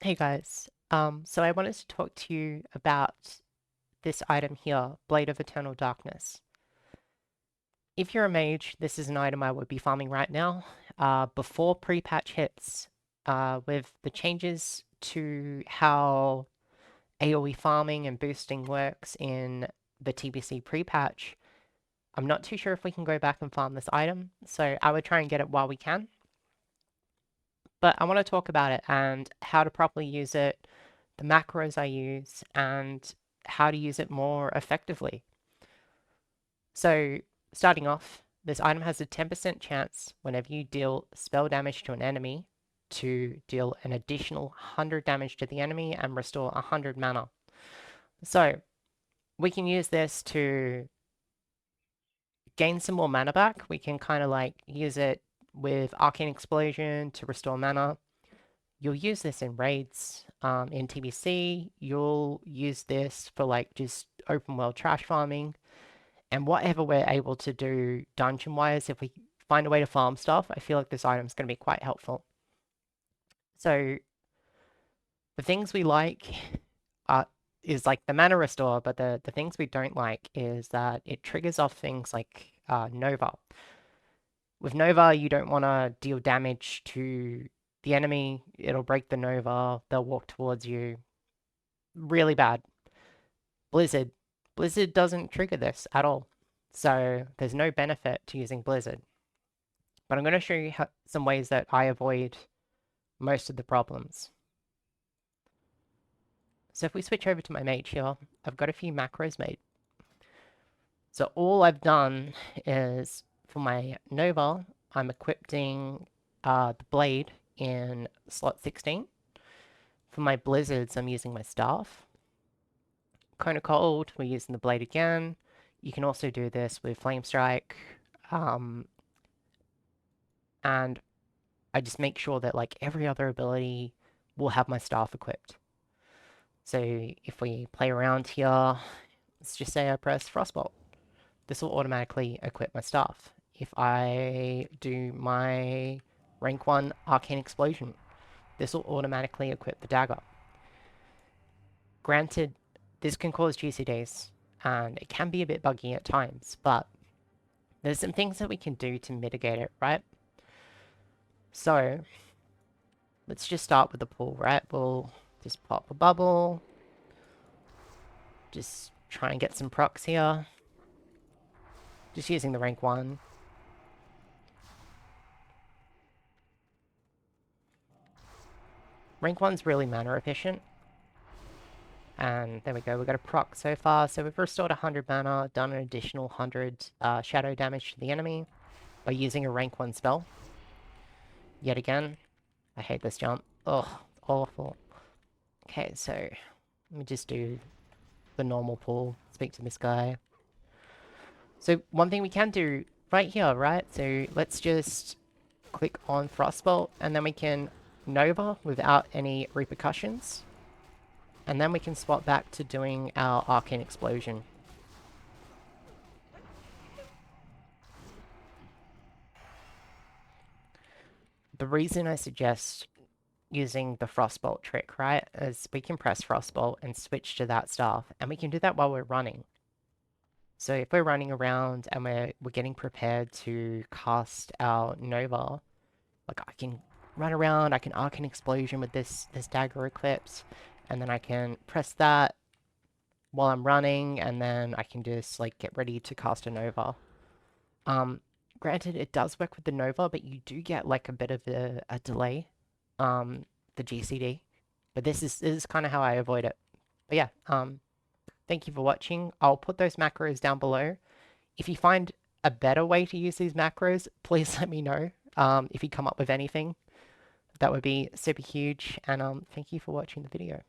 Hey guys, so I wanted to talk to you about this item here, Blade of Eternal Darkness. If you're a mage, this is an item I would be farming right now. Before pre-patch hits, with the changes to how AoE farming and boosting works in the TBC pre-patch, I'm not too sure if we can go back and farm this item, so I would try and get it while we can. But I want to talk about it and how to properly use it, the macros I use, and how to use it more effectively. So, starting off, this item has a 10% chance whenever you deal spell damage to an enemy to deal an additional 100 damage to the enemy and restore 100 mana. So, we can use this to gain some more mana back. We can kind of like use it with Arcane Explosion to restore mana. You'll use this in raids, in TBC. You'll use this for like just open world trash farming. And whatever we're able to do dungeon-wise, if we find a way to farm stuff, I feel like this item is going to be quite helpful. So the things we like are, is like the mana restore, but the things we don't like is that it triggers off things like Nova. With Nova, you don't want to deal damage to the enemy. It'll break the Nova. They'll walk towards you. Really bad. Blizzard. Blizzard doesn't trigger this at all. So there's no benefit to using Blizzard. But I'm going to show you some ways that I avoid most of the problems. So if we switch over to my mage here, I've got a few macros made. So all I've done is, for my Nova, I'm equipping the blade in slot 16. For my blizzards, I'm using my staff. Cone of Cold, we're using the blade again. You can also do this with Flame Strike. And I just make sure that like every other ability will have my staff equipped. So if we play around here, let's just say I press Frostbolt. This will automatically equip my staff. If I do my rank 1 Arcane Explosion, this will automatically equip the dagger. Granted, this can cause GCDs, and it can be a bit buggy at times, but there's some things that we can do to mitigate it, right? So, let's just start with the pool, right? We'll just pop a bubble, just try and get some procs here. Just using the rank 1. Rank 1's really mana efficient. And there we go, we got a proc so far. So we've restored 100 mana, done an additional 100 shadow damage to the enemy by using a rank 1 spell. Yet again, I hate this jump. Ugh, awful. Okay, so let me just do the normal pull, speak to this guy. So one thing we can do right here, right? So let's just click on Frostbolt, and then we can Nova without any repercussions. And then we can swap back to doing our Arcane Explosion. The reason I suggest using the Frostbolt trick, right, is we can press Frostbolt and switch to that staff, and we can do that while we're running. So if we're running around and we're getting prepared to cast our Nova, like I can run around, I can Arcane Explosion with this dagger equipped, and then I can press that while I'm running, and then I can just like get ready to cast a Nova. Granted, it does work with the Nova, but you do get like a bit of a delay, the GCD. But this is kind of how I avoid it. But yeah, thank you for watching. I'll put those macros down below. If you find a better way to use these macros, please let me know. If you come up with anything, that would be super huge. And thank you for watching the video.